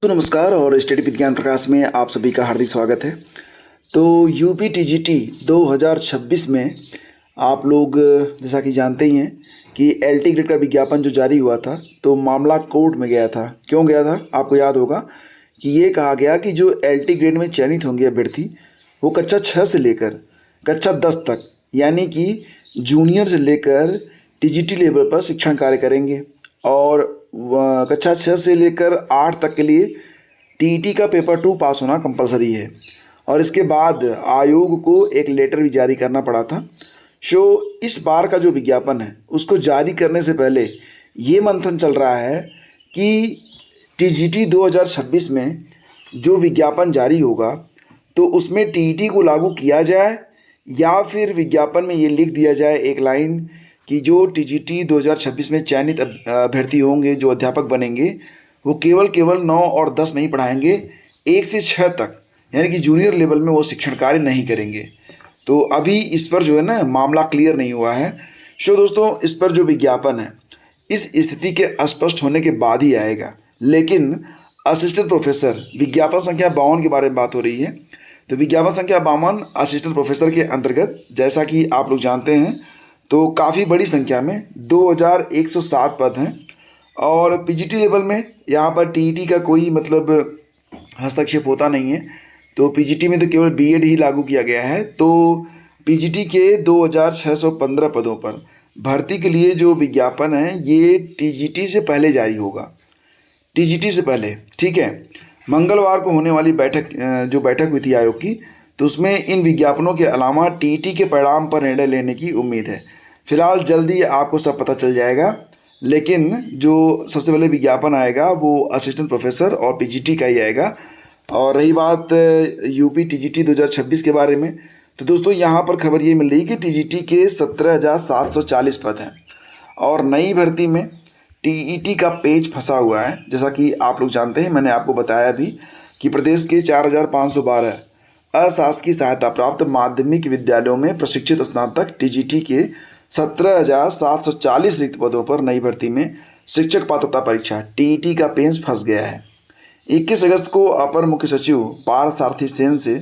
तो नमस्कार और स्टडी विज्ञान प्रकाश में आप सभी का हार्दिक स्वागत है। तो यूपी टीजीटी 2026 में आप लोग जैसा कि जानते ही हैं कि एलटी ग्रेड का विज्ञापन जो जारी हुआ था तो मामला कोर्ट में गया था। क्यों गया था? आपको याद होगा कि ये कहा गया कि जो एलटी ग्रेड में चयनित होंगे अभ्यर्थी वो कक्षा 6 से लेकर कक्षा 10 तक यानी कि जूनियर से लेकर टीजीटी लेवल पर शिक्षण कार्य करेंगे और कक्षा 6 से लेकर 8 तक के लिए टीईटी का पेपर 2 पास होना कंपलसरी है। और इसके बाद आयोग को एक लेटर भी जारी करना पड़ा था। इस बार का जो विज्ञापन है उसको जारी करने से पहले ये मंथन चल रहा है कि टीजीटी 2026 में जो विज्ञापन जारी होगा तो उसमें टीईटी को लागू किया जाए या फिर विज्ञापन में ये लिख दिया जाए एक लाइन कि जो टीजीटी 2026 में चयनित अभ्यर्थी होंगे, जो अध्यापक बनेंगे, वो केवल 9 और 10 नहीं पढ़ाएंगे, 1 से 6 तक यानी कि जूनियर लेवल में वो शिक्षण कार्य नहीं करेंगे। तो अभी इस पर जो है ना मामला क्लियर नहीं हुआ है। दोस्तों, इस पर जो विज्ञापन है इस स्थिति के स्पष्ट होने के बाद ही आएगा। लेकिन असिस्टेंट प्रोफेसर विज्ञापन संख्या 52 के बारे में बात हो रही है। तो विज्ञापन संख्या 52 असिस्टेंट प्रोफेसर के अंतर्गत, जैसा कि आप लोग जानते हैं, तो काफ़ी बड़ी संख्या में 2107 पद हैं। और पीजीटी लेवल में यहाँ पर टीईटी का कोई हस्तक्षेप होता नहीं है। तो पीजीटी में तो केवल बीएड ही लागू किया गया है। तो पीजीटी के 2615 पदों पर भर्ती के लिए जो विज्ञापन है ये टीजीटी से पहले जारी होगा, टीजीटी से पहले। ठीक है, मंगलवार को होने वाली बैठक हुई थी आयोग की, तो उसमें इन विज्ञापनों के अलावा टीईटी के परिणाम पर निर्णय लेने की उम्मीद है। फिलहाल जल्दी आपको सब पता चल जाएगा, लेकिन जो सबसे पहले विज्ञापन आएगा वो असिस्टेंट प्रोफेसर और पीजीटी का ही आएगा। और रही बात यूपी टीजीटी 2026 के बारे में, तो दोस्तों यहाँ पर खबर ये मिल रही है कि टीजीटी के 17,740 पद हैं और नई भर्ती में टीईटी का पेज फंसा हुआ है। जैसा कि आप लोग जानते हैं, मैंने आपको बताया भी कि प्रदेश के 4,512 अशासकीय सहायता प्राप्त माध्यमिक विद्यालयों में प्रशिक्षित स्नातक टीजीटी के 17,740 रिक्त पदों पर नई भर्ती में शिक्षक पात्रता परीक्षा टीईटी का पेज फंस गया है। 21 अगस्त को अपर मुख्य सचिव पार्थसारथी सेन से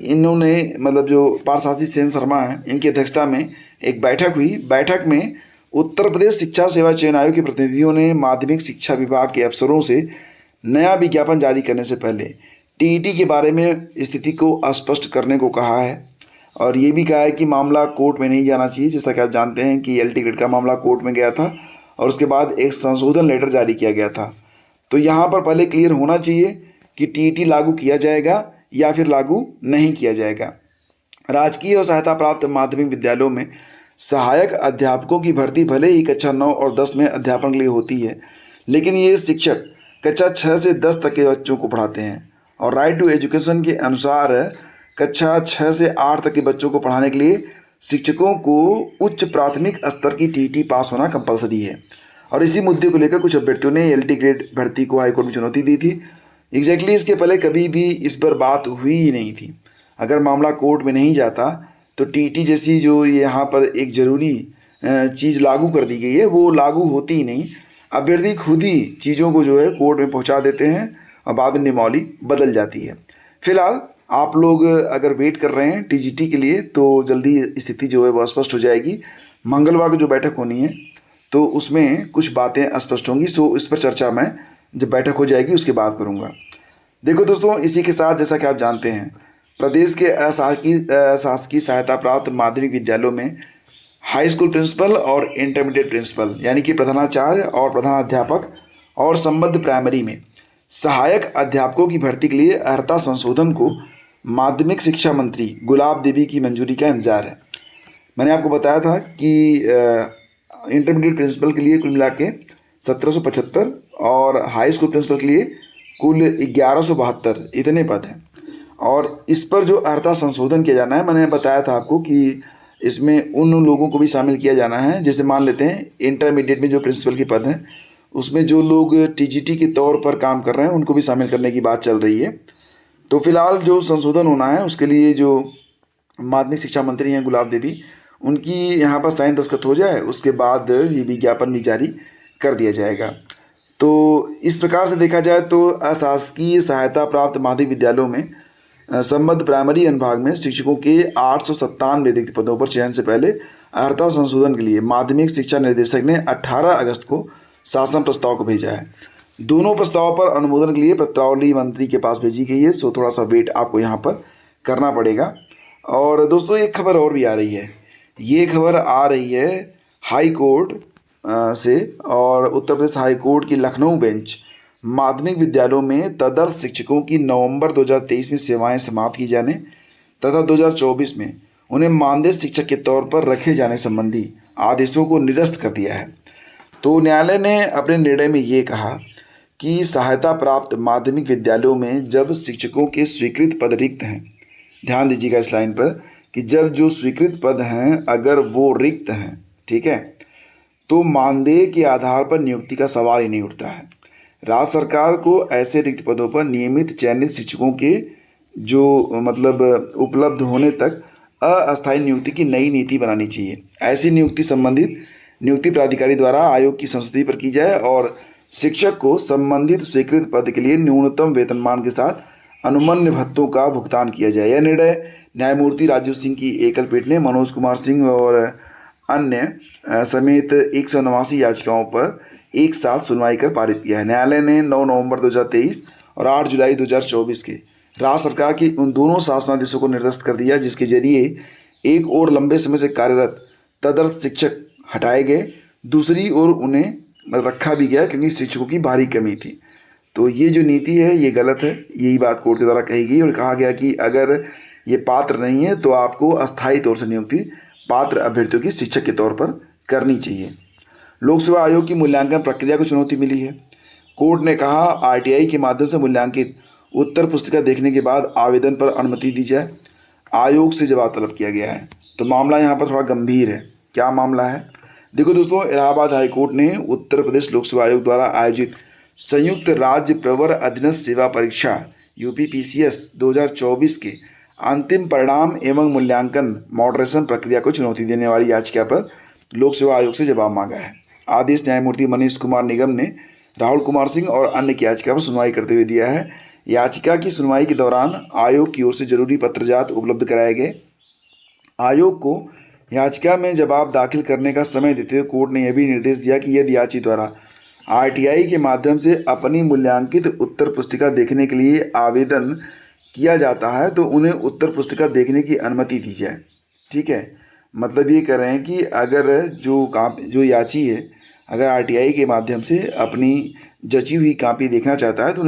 इन्होंने जो पार्थसारथी सेन शर्मा हैं, इनकी अध्यक्षता में एक बैठक हुई। बैठक में उत्तर प्रदेश शिक्षा सेवा चयन आयोग के प्रतिनिधियों ने माध्यमिक शिक्षा विभाग के अफसरों से नया विज्ञापन जारी करने से पहले टीईटी के बारे में स्थिति को स्पष्ट करने को कहा है। और ये भी कहा है कि मामला कोर्ट में नहीं जाना चाहिए। जैसा कि आप जानते हैं कि एलटी ग्रेड का मामला कोर्ट में गया था और उसके बाद एक संशोधन लेटर जारी किया गया था। तो यहाँ पर पहले क्लियर होना चाहिए कि टीईटी लागू किया जाएगा या फिर लागू नहीं किया जाएगा। राजकीय और सहायता प्राप्त माध्यमिक विद्यालयों में सहायक अध्यापकों की भर्ती भले ही कक्षा 9 और 10 में अध्यापन के लिए होती है, लेकिन ये शिक्षक कक्षा 6 से 10 तक के बच्चों को पढ़ाते हैं। और राइट टू एजुकेशन के अनुसार कक्षा 6 से 8 तक के बच्चों को पढ़ाने के लिए शिक्षकों को उच्च प्राथमिक स्तर की टीईटी पास होना कंपलसरी है। और इसी मुद्दे को लेकर कुछ अभ्यर्थियों ने एलटी ग्रेड भर्ती को हाईकोर्ट में चुनौती दी थी। इसके पहले कभी भी इस पर बात हुई ही नहीं थी। अगर मामला कोर्ट में नहीं जाता तो टीईटी जैसी जो यहाँ पर एक ज़रूरी चीज़ लागू कर दी गई है वो लागू होती ही नहीं। अभ्यर्थी खुद ही चीज़ों को जो है कोर्ट में पहुँचा देते हैं और बाद में नियमावली बदल जाती है। फिलहाल आप लोग अगर वेट कर रहे हैं टीजीटी के लिए तो जल्दी स्थिति जो है वो स्पष्ट हो जाएगी। मंगलवार को जो बैठक होनी है तो उसमें कुछ बातें स्पष्ट होंगी। इस पर चर्चा मैं जब बैठक हो जाएगी उसके बाद करूँगा। देखो दोस्तों, इसी के साथ जैसा कि आप जानते हैं प्रदेश के अशासकीय सहायता प्राप्त माध्यमिक विद्यालयों में हाई स्कूल प्रिंसिपल और इंटरमीडिएट प्रिंसिपल यानी कि प्रधानाचार्य और प्रधानाध्यापक और संबद्ध प्राइमरी में सहायक अध्यापकों की भर्ती के लिए अर्हता संशोधन को माध्यमिक शिक्षा मंत्री गुलाब देवी की मंजूरी का इंतजार है। मैंने आपको बताया था कि इंटरमीडिएट प्रिंसिपल के लिए कुल मिला के 1775 और हाई स्कूल प्रिंसिपल के लिए कुल 1172 इतने पद हैं। और इस पर जो अर्हता संशोधन किया जाना है, मैंने बताया था आपको कि इसमें उन लोगों को भी शामिल किया जाना है। जैसे मान लेते हैं इंटरमीडिएट में जो प्रिंसिपल के पद हैं उसमें जो लोग टीजीटी के तौर पर काम कर रहे हैं उनको भी शामिल करने की बात चल रही है। तो फिलहाल जो संशोधन होना है उसके लिए जो माध्यमिक शिक्षा मंत्री हैं गुलाब देवी, उनकी यहाँ पर साइन दस्तखत हो जाए उसके बाद ये विज्ञापन भी जारी कर दिया जाएगा। तो इस प्रकार से देखा जाए तो अशासकीय सहायता प्राप्त माध्यमिक विद्यालयों में संबद्ध प्राइमरी अनुभाग में शिक्षकों के 897 रिक्त पदों पर चयन से पहले अर्हता संशोधन के लिए माध्यमिक शिक्षा निर्देशक ने 18 अगस्त को शासन प्रस्ताव को भेजा है। दोनों प्रस्ताव पर अनुमोदन के लिए पत्रावली मंत्री के पास भेजी गई है, सो थोड़ा सा वेट आपको यहाँ पर करना पड़ेगा। और दोस्तों एक खबर और भी आ रही है, ये खबर आ रही है हाई कोर्ट से, और उत्तर प्रदेश हाई कोर्ट की लखनऊ बेंच माध्यमिक विद्यालयों में तदर्थ शिक्षकों की नवंबर 2023 में सेवाएं समाप्त की जाने तथा 2024 में उन्हें मानदेय शिक्षक के तौर पर रखे जाने संबंधी आदेशों को निरस्त कर दिया है। तो न्यायालय ने अपने निर्णय में ये कहा कि सहायता प्राप्त माध्यमिक विद्यालयों में जब शिक्षकों के स्वीकृत पद रिक्त हैं, ध्यान दीजिएगा इस लाइन पर कि जब जो स्वीकृत पद हैं अगर वो रिक्त हैं, ठीक है, तो मानदेय के आधार पर नियुक्ति का सवाल ही नहीं उठता है। राज्य सरकार को ऐसे रिक्त पदों पर नियमित चयनित शिक्षकों के जो मतलब उपलब्ध होने तक अस्थायी नियुक्ति की नई नीति बनानी चाहिए। ऐसी नियुक्ति संबंधित नियुक्ति प्राधिकारी द्वारा आयोग की संस्तुति पर की जाए और शिक्षक को संबंधित स्वीकृत पद के लिए न्यूनतम वेतनमान के साथ अनुमन्य भत्तों का भुगतान किया जाए। यह निर्णय न्यायमूर्ति राजीव सिंह की एकल पीठ ने मनोज कुमार सिंह और अन्य समेत 189 याचिकाओं पर एक साथ सुनवाई कर पारित किया है। न्यायालय ने 9 नवंबर 2023 और 8 जुलाई 2024 के राज्य सरकार की उन दोनों शासनादेशों को निरस्त कर दिया जिसके जरिए एक और लंबे समय से कार्यरत तदर्थ शिक्षक हटाए गए, दूसरी ओर उन्हें रखा भी गया क्योंकि शिक्षकों की भारी कमी थी। तो ये जो नीति है ये गलत है, यही बात कोर्ट के द्वारा कही गई और कहा गया कि अगर ये पात्र नहीं है तो आपको अस्थायी तौर से नियुक्ति पात्र अभ्यर्थियों की शिक्षक के तौर पर करनी चाहिए। लोक सेवा आयोग की मूल्यांकन प्रक्रिया को चुनौती मिली है। कोर्ट ने कहा आरटीआई के माध्यम से मूल्यांकित उत्तर पुस्तिका देखने के बाद आवेदन पर अनुमति दी जाए। आयोग से जवाब तलब किया गया है। तो मामला यहाँ पर थोड़ा गंभीर है। क्या मामला है? देखो दोस्तों, इलाहाबाद हाईकोर्ट ने उत्तर प्रदेश लोक सेवा आयोग द्वारा आयोजित संयुक्त राज्य प्रवर अधीनस्थ सेवा परीक्षा यूपीपीसीएस 2024 के अंतिम परिणाम एवं मूल्यांकन मॉडरेशन प्रक्रिया को चुनौती देने वाली याचिका पर लोक सेवा आयोग से जवाब मांगा है। आदेश न्यायमूर्ति मनीष कुमार निगम ने राहुल कुमार सिंह और अन्य की याचिका पर सुनवाई करते हुए दिया है। याचिका की सुनवाई के दौरान आयोग की ओर से जरूरी पत्रजात उपलब्ध कराए गए। आयोग को याचिका में जवाब दाखिल करने का समय देते हुए कोर्ट ने यह भी निर्देश दिया कि यदि याची द्वारा आरटीआई के माध्यम से अपनी मूल्यांकित उत्तर पुस्तिका देखने के लिए आवेदन किया जाता है तो उन्हें उत्तर पुस्तिका देखने की अनुमति दी जाए। ठीक है, मतलब ये कह रहे हैं कि अगर जो याची है अगर आरटीआई के माध्यम से अपनी जची हुई कापी देखना चाहता है तो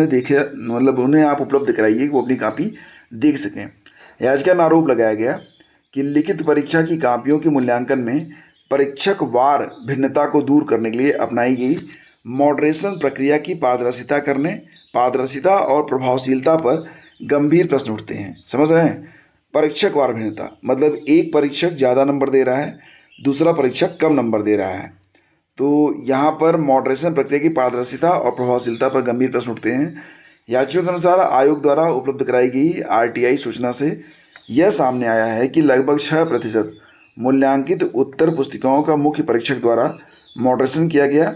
उन्हें आप उपलब्ध कराइए कि वो अपनी कापी देख सकें। याचिका में आरोप लगाया गया कि लिखित परीक्षा की कापियों के मूल्यांकन में परीक्षक वार भिन्नता को दूर करने के लिए अपनाई गई मॉडरेशन प्रक्रिया की पारदर्शिता और प्रभावशीलता पर गंभीर प्रश्न उठते हैं। समझ रहे हैं? परीक्षक वार भिन्नता मतलब एक परीक्षक ज़्यादा नंबर दे रहा है, दूसरा परीक्षक कम नंबर दे रहा है। तो यहाँ पर मॉडरेशन प्रक्रिया की पारदर्शिता और प्रभावशीलता पर गंभीर प्रश्न उठते हैं। याचिका के अनुसार आयोग द्वारा उपलब्ध कराई गई आरटीआई सूचना से यह सामने आया है कि लगभग 6% मूल्यांकित उत्तर पुस्तिकाओं का मुख्य परीक्षक द्वारा मॉडरेशन किया गया,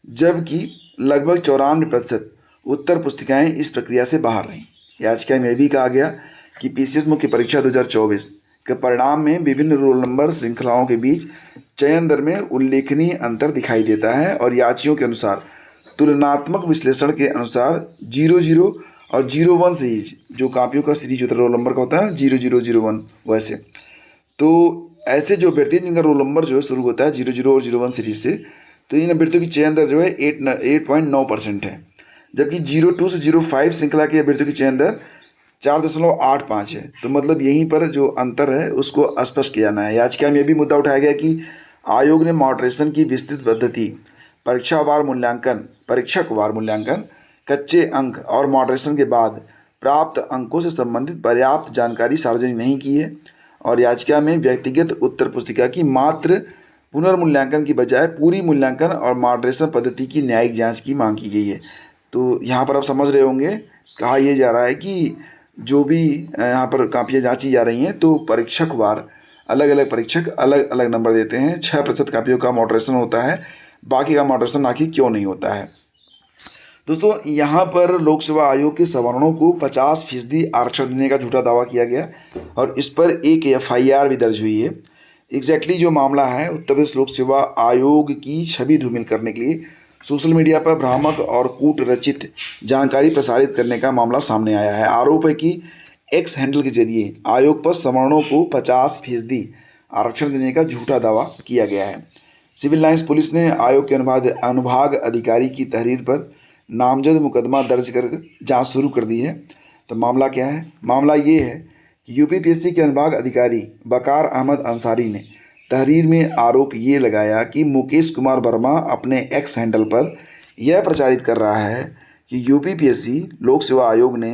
जबकि लगभग 94% उत्तर पुस्तिकाएं इस प्रक्रिया से बाहर रहीं। याचिका में भी कहा गया कि पीसीएस मुख्य परीक्षा 2024 के परिणाम में विभिन्न रोल नंबर श्रृंखलाओं के बीच चयन दर में उल्लेखनीय अंतर दिखाई देता है और याचियों के अनुसार तुलनात्मक विश्लेषण के अनुसार 00 और 01 सीरीज जो कापियों का सीरीज होता है रोल नंबर का होता है 0001 वैसे, तो ऐसे जो अभ्यर्थी जिनका रोल नंबर जो है शुरू होता है 00 और 01 सीरीज से, तो इन अभ्यर्थियों की चयन दर जो है 8.9% है, जबकि 02 से 05 श्रृंखला के अभ्यर्थियों की चयन दर 4.85 है। तो मतलब यहीं पर जो अंतर है उसको स्पष्ट किया जाना है। याचिका में यह भी मुद्दा उठाया गया कि आयोग ने मॉडरेशन की विस्तृत पद्धति, परीक्षक वार मूल्यांकन, कच्चे अंक और मॉडरेशन के बाद प्राप्त अंकों से संबंधित पर्याप्त जानकारी सार्वजनिक नहीं की है और याचिका में व्यक्तिगत उत्तर पुस्तिका की मात्र पुनर्मूल्यांकन की बजाय पूरी मूल्यांकन और मॉडरेशन पद्धति की न्यायिक जांच की मांग की गई है। तो यहाँ पर आप समझ रहे होंगे, कहा यह जा रहा है कि जो भी यहाँ पर कापियाँ जांची जा रही हैं तो परीक्षक वार अलग अलग परीक्षक अलग अलग नंबर देते हैं। 6% कापियों का मॉडरेशन होता है, बाकी का मॉडरेशन आखिर क्यों नहीं होता है। दोस्तों यहाँ पर लोक सेवा आयोग के सवर्णों को 50% आरक्षण देने का झूठा दावा किया गया और इस पर एक एफआईआर भी दर्ज हुई है। एग्जैक्टली जो मामला है, उत्तर प्रदेश लोक सेवा आयोग की छवि धूमिल करने के लिए सोशल मीडिया पर भ्रामक और कूट रचित जानकारी प्रसारित करने का मामला सामने आया है। आरोप है कि एक्स हैंडल के जरिए आयोग पर सवर्णों को 50% आरक्षण देने का झूठा दावा किया गया है। सिविल लाइंस पुलिस ने आयोग के अनुभाग अधिकारी की तहरीर पर नामजद मुकदमा दर्ज कर जांच शुरू कर दी है। तो मामला क्या है? मामला ये है कि यूपीपीएससी के अनुभाग अधिकारी वकार अहमद अंसारी ने तहरीर में आरोप ये लगाया कि मुकेश कुमार वर्मा अपने एक्स हैंडल पर यह प्रचारित कर रहा है कि यूपीपीएससी लोक सेवा आयोग ने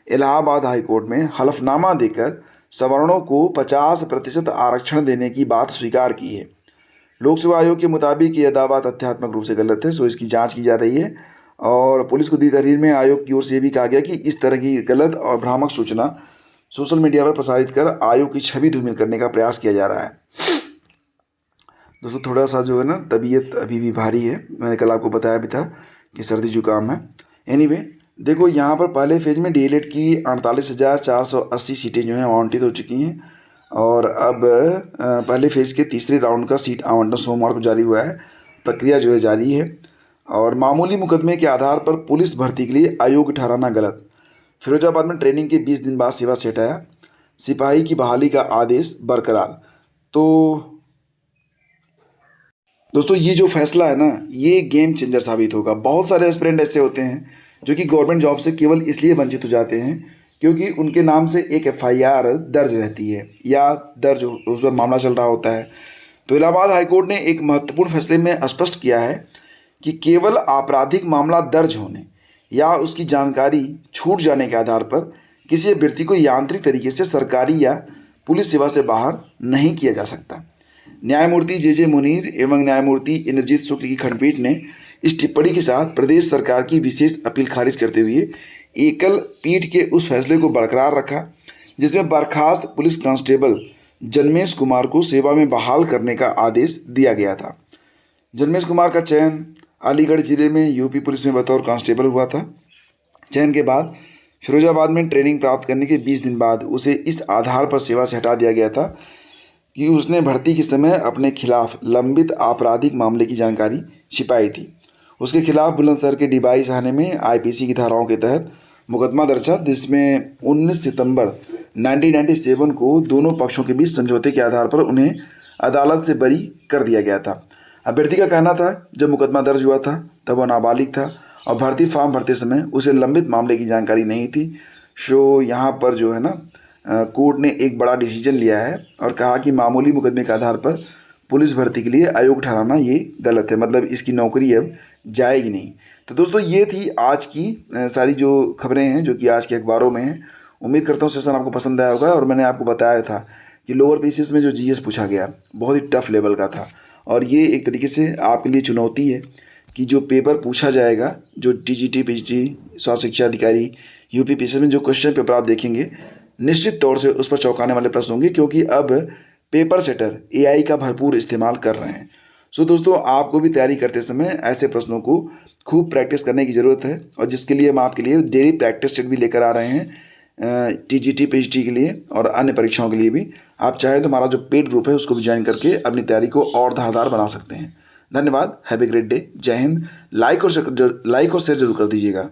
इलाहाबाद हाईकोर्ट में हलफनामा देकर सवर्णों को 50% आरक्षण देने की बात स्वीकार की है। लोक सेवा आयोग के मुताबिक यह दावा तथ्यात्मक रूप से गलत है, सो इसकी जांच की जा रही है। और पुलिस को दी तहरीर में आयोग की ओर से ये भी कहा गया कि इस तरह की गलत और भ्रामक सूचना सोशल मीडिया पर प्रसारित कर आयोग की छवि धूमिल करने का प्रयास किया जा रहा है। दोस्तों थोड़ा सा जो है ना, तबीयत अभी भी भारी है। मैंने कल आपको बताया भी था कि सर्दी जुकाम है। एनीवे, देखो यहाँ पर पहले फेज में डीएलएड की 48,480 सीटें जो हैं आवंटित हो चुकी हैं और अब पहले फेज के तीसरे राउंड का सीट आवंटन सोमवार को जारी हुआ है। प्रक्रिया जो है जारी है और मामूली मुकदमे के आधार पर पुलिस भर्ती के लिए आयोग ठहराना गलत। फिरोजाबाद में ट्रेनिंग के 20 दिन बाद सेवा से हटाया, सिपाही की बहाली का आदेश बरकरार। तो दोस्तों ये जो फैसला है ना, ये गेम चेंजर साबित होगा। बहुत सारे एस्पिरेंट ऐसे होते हैं जो कि गवर्नमेंट जॉब से केवल इसलिए वंचित हो जाते हैं क्योंकि उनके नाम से एक एफआईआर दर्ज रहती है या दर्ज उस पर मामला चल रहा होता है। तो इलाहाबाद हाईकोर्ट ने एक महत्वपूर्ण फैसले में स्पष्ट किया है कि केवल आपराधिक मामला दर्ज होने या उसकी जानकारी छूट जाने के आधार पर किसी अभ्यर्थी को यांत्रिक तरीके से सरकारी या पुलिस सेवा से बाहर नहीं किया जा सकता। न्यायमूर्ति जे मुनीर एवं न्यायमूर्ति इंद्रजीत शुक्ल की खंडपीठ ने इस टिप्पणी के साथ प्रदेश सरकार की विशेष अपील खारिज करते हुए एकल पीठ के उस फैसले को बरकरार रखा जिसमें बर्खास्त पुलिस कांस्टेबल जन्मेश कुमार को सेवा में बहाल करने का आदेश दिया गया था। जन्मेश कुमार का चयन अलीगढ़ जिले में यूपी पुलिस में बतौर कांस्टेबल हुआ था। चयन के बाद फिरोजाबाद में ट्रेनिंग प्राप्त करने के 20 दिन बाद उसे इस आधार पर सेवा से हटा दिया गया था कि उसने भर्ती के समय अपने खिलाफ लंबित आपराधिक मामले की जानकारी छिपाई थी। उसके खिलाफ बुलंदशहर के डिवाइस थाने में आईपीसी की धाराओं के तहत मुकदमा दर्ज था जिसमें 19 सितंबर 1997 को दोनों पक्षों के बीच समझौते के आधार पर उन्हें अदालत से बरी कर दिया गया था। अभ्यर्थी का कहना था जब मुकदमा दर्ज हुआ था तब वह नाबालिग था और भर्ती फॉर्म भरते समय उसे लंबित मामले की जानकारी नहीं थी। सो यहाँ पर जो है ना, कोर्ट ने एक बड़ा डिसीजन लिया है और कहा कि मामूली मुकदमे के आधार पर पुलिस भर्ती के लिए आयोग ठहराना ये गलत है, मतलब इसकी नौकरी अब जाएगी नहीं। तो दोस्तों ये थी आज की सारी जो खबरें हैं जो कि आज के अखबारों में हैं। उम्मीद करता हूँ सेशन आपको पसंद आया होगा और मैंने आपको बताया था कि लोअर पीसीएस में जो जीएस पूछा गया बहुत ही टफ लेवल का था और ये एक तरीके से आपके लिए चुनौती है कि जो पेपर पूछा जाएगा, जो टीजीटी पीजीटी स्वास्थ्य शिक्षा अधिकारी यूपीपीसीएस में जो क्वेश्चन पेपर आप देखेंगे निश्चित तौर से उस पर चौंकाने वाले प्रश्न होंगे क्योंकि अब पेपर सेटर एआई का भरपूर इस्तेमाल कर रहे हैं। सो दोस्तों आपको भी तैयारी करते समय ऐसे प्रश्नों को खूब प्रैक्टिस करने की ज़रूरत है और जिसके लिए हम आपके लिए डेली प्रैक्टिस सेट भी लेकर आ रहे हैं टीजीटी पीजीटी के लिए और अन्य परीक्षाओं के लिए भी। आप चाहे तो हमारा जो पेड ग्रुप है उसको भी ज्वाइन करके अपनी तैयारी को और धारदार बना सकते हैं। धन्यवाद। Have a great day. जय हिंद। लाइक और शेयर जरूर कर दीजिएगा।